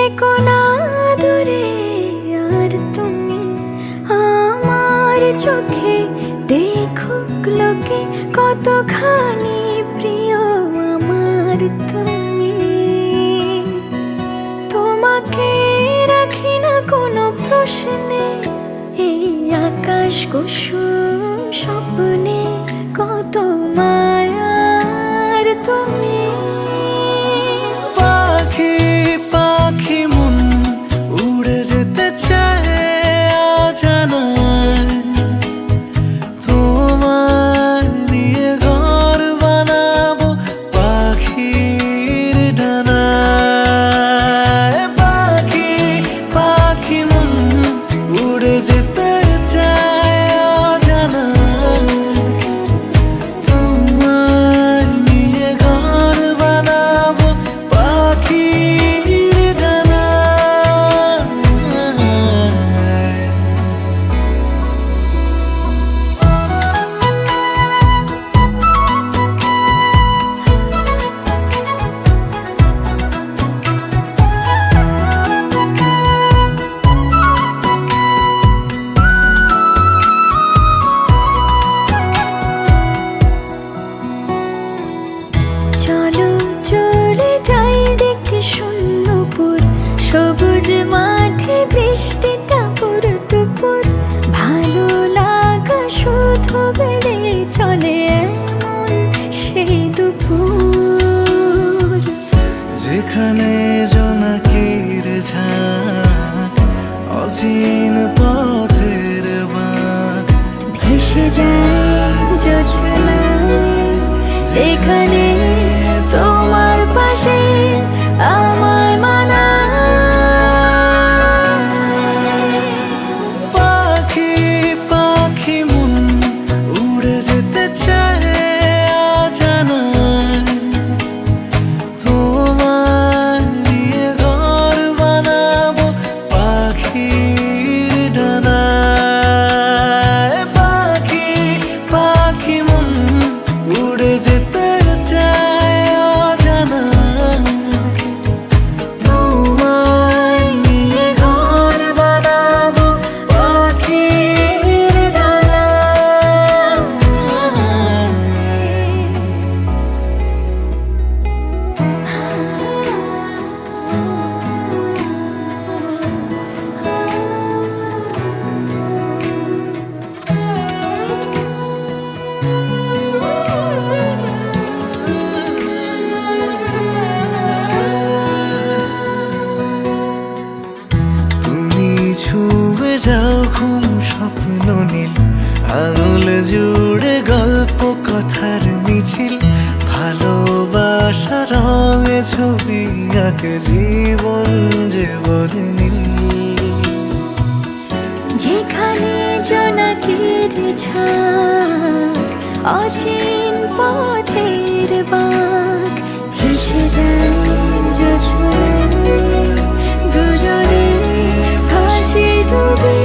থেকো না দূরে আর তুমি আমার চোখে, দেখুক লোকে কতখানি প্রিয় আমার তুমি। তোমাকে রাখি না কোনো প্রশ্নে, এই আকাশ কুসুম স্বপ্নে কত মায়ার তুমি। পাখি পাখি মন উড়ে যেতে চায় অজানায়, তোমার নিয়ে ঘর বানাবো পাখির ডানায়। পাখি পাখি মন উড়ে যেতে চায় অজানায়, তোমার নিয়ে ঘর বানাবো পাখির ডানায়। চলো চলে যাই দেখে শূন্যপুর, সবুজ মাঠে বৃষ্টিটা পুরটুপুর, ভালো লাগা শুধু বেড়ে চলে এমন সেই দুপুর। যেখানে জোনাকির ঝাঁক, অচিন পথের বাঁক, ভেসে যায় জোছনায়, যেখানে তোমার পাশে আমায় মানায়। পাখি পাখি মন উড়ে যেতে চায় অজানায়, তোমার নিয়ে ঘর বানাবো পাখির ডানায়। পাখি পাখি মন উড়ে যেতে চায় অজানায়, তোমার নিয়ে ঘর বানাবো পাখির ডানায়। তুমি ছুঁয়ে যাও ঘুম স্বপ্ন নীল, আঙুল জুড়ে গল্প কথার মিছিল, ভালোবাসা রঙে ছবি আঁকে জীবন যে বলে নীল। যেখানে জোনাকির ঝাঁক, অচিন পথের বাঁক, ভেসে যায় জোছনায়, দুজনে ভাসি ডুবে